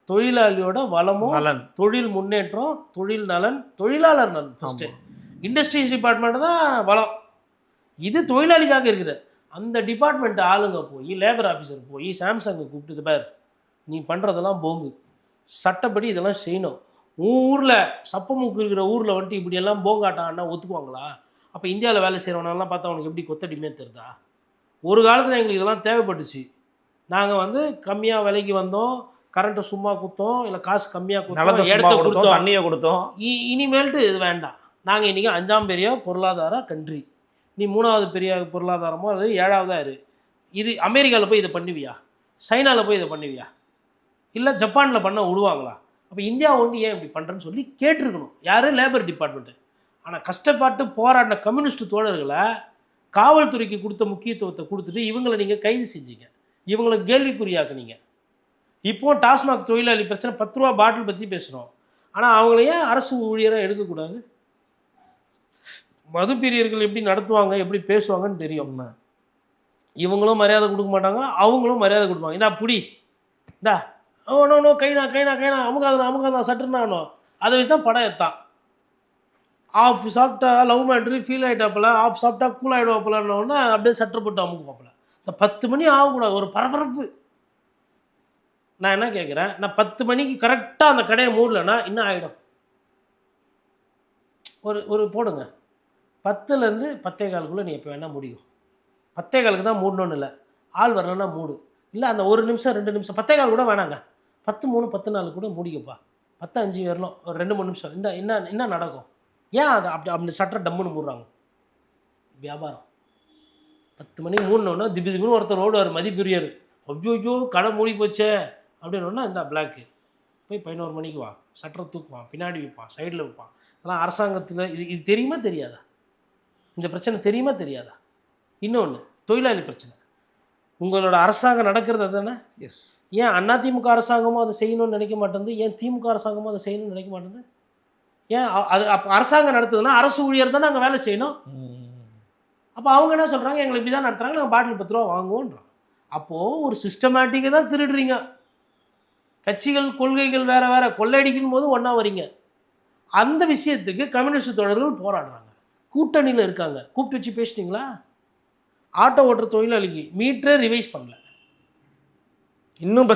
தொழிலாளியோட வளமும் நலன். தொழில் முன்னேற்றம், தொழில் நலன், தொழிலாளர் நலன். ஃபஸ்ட்டு இண்டஸ்ட்ரீஸ் டிபார்ட்மெண்ட் தான் வளம், இது தொழிலாளிக்காக இருக்குது. அந்த டிபார்ட்மெண்ட் ஆளுங்க போய் லேபர் ஆஃபீஸர் போய் சாம்சங்கை கூப்பிட்டு பார் நீ பண்ணுறதெல்லாம் போங்கு, சட்டப்படி இதெல்லாம் செய்யணும். ஊரில் சப்பமுக்கு இருக்கிற ஊரில் வந்துட்டு இப்படியெல்லாம் போங்காட்டான்னா ஒத்துக்குவாங்களா? அப்போ இந்தியாவில் வேலை செய்கிறவனெல்லாம் பார்த்தா அவனுக்கு எப்படி கொத்தடிமே தெரியுதா? ஒரு காலத்தில் எங்களுக்கு இதெல்லாம் தேவைப்பட்டுச்சு. நாங்கள் வந்து கம்மியாக விலைக்கு வந்தோம், கரண்ட்டை சும்மா கொடுத்தோம், இல்லை காசு கம்மியாக கொடுத்தோம், இடத்த கொடுத்தோம், தண்ணியை கொடுத்தோம். இனிமேல்ட்டு இது வேண்டாம். நாங்கள் இன்றைக்கி 5ஆம் பெரிய பொருளாதார கண்ட்ரி, நீ 3வது பெரிய பொருளாதாரமோ அது 7வதாக இரு. இது அமெரிக்காவில் போய் இதை பண்ணுவியா? சைனாவில் போய் இதை பண்ணுவியா? இல்லை ஜப்பானில் பண்ண விடுவாங்களா? அப்போ இந்தியா ஒன்று ஏன் இப்படி பண்ணுறேன்னு சொல்லி கேட்டிருக்கணும். யார்? Labour department. ஆனால் கஷ்டப்பட்டு போராடின கம்யூனிஸ்ட் தோழர்களை காவல்துறைக்கு கொடுத்த முக்கியத்துவத்தை கொடுத்துட்டு இவங்களை நீங்கள் கைது செஞ்சீங்க, இவங்களை கேள்விக்குறியாக்குனீங்க. இப்போ டாஸ்மாக் தொழிலாளி பிரச்சனை 10 ரூபா பாட்டில் பற்றி பேசுகிறோம். ஆனால் அவங்கள ஏன் அரசு ஊழியராக எடுக்கக்கூடாது? மதுப்பிரியர்கள் எப்படி நடத்துவாங்க, எப்படி பேசுவாங்கன்னு தெரியும். இவங்களும் மரியாதை கொடுக்க மாட்டாங்க, அவங்களும் மரியாதை கொடுப்பாங்க. இந்தா புடி, இந்தா நோ கைனா அமுகாதான் சட்டுனானோ, அதை வச்சு தான் படம் எடுத்தான். ஆஃப் சாப்பிட்டா லவ் மேட்ரு ஃபீல் ஆகிட்டாப்பில், ஆஃப் சாப்பிட்டா கூல் ஆகிடுவாப்பிலன்னொன்னே அப்படியே சட்டை போட்டு அமுக்குவாப்பில். இந்த 10 மணி ஆகக்கூடாது, ஒரு பரபரப்பு. நான் என்ன கேட்குறேன், நான் 10 மணிக்கு கரெக்டாக அந்த கடையை மூடலைன்னா இன்னும் ஆகிடும். ஒரு போடுங்க, 10லேருந்து 10:15 நீ எப்போ வேணால் முடியும். 10:15 தான் மூடணும்னு இல்லை, ஆள் வரலன்னா மூடு. இல்லை அந்த 1 நிமிஷம் 2 நிமிஷம் 10:15 கூட வேணாங்க, 10:03 10:04 கூட மூடிக்கப்பா. 10:05 வரணும், ஒரு 2-3 நிமிஷம். இந்த என்ன நடக்கும்? ஏன் அதை அப்படி சட்டரை டம்முன்னு மூடுறாங்க? வியாபாரம். 10 மணிக்கு மூடணுன்னா திடீர்னு ஒருத்தர் ஓடுவார் மதிப்புரியர், ஐயோ கடை மூடி போச்சே அப்படின்னா இந்த பிளாக்கு போய் 11 மணிக்கு வா, சட்டரை தூக்குவான், பின்னாடி வைப்பான், சைடில் வைப்பான். அதெல்லாம் அரசாங்கத்தில் இது தெரியுமா தெரியாதா? இந்த பிரச்சனை தெரியுமா தெரியாதா? இன்னொன்று தொழிலாளி பிரச்சனை. உங்களோட அரசாங்கம் நடக்கிறது தானே. எஸ். ஏன் அதிமுக அரசாங்கமும் அதை செய்யணும்னு நினைக்க மாட்டேங்குது? ஏன் திமுக அரசாங்கமும் அதை செய்யணும்னு நினைக்க மாட்டேங்குது? ஏன் அது அப்போ அரசாங்கம் நடத்துதுன்னா அரசு ஊழியர் தானே அங்கே வேலை செய்யணும். அப்போ அவங்க என்ன சொல்கிறாங்க, எங்களை இப்படி தான் நடத்துகிறாங்க, நாங்கள் பாட்டில் 10 ரூபா வாங்குவோன்றோம். அப்போது ஒரு சிஸ்டமேட்டிக்காக தான் திருடுறீங்க. கட்சிகள் கொள்கைகள் வேறு கொள்ளையடிக்கும் போது ஒன்றா வரீங்க. அந்த விஷயத்துக்கு கம்யூனிஸ்ட் தோழர்கள் போராடுறாங்க, கூட்டணியில் இருக்காங்க. கூப்பிட்டு வச்சு பேசிட்டீங்களா? ஆட்டோ ஓட்டுற தொழிலாளிக்கு மீட்டரே ரிவைஸ் பண்ணல, இன்னும்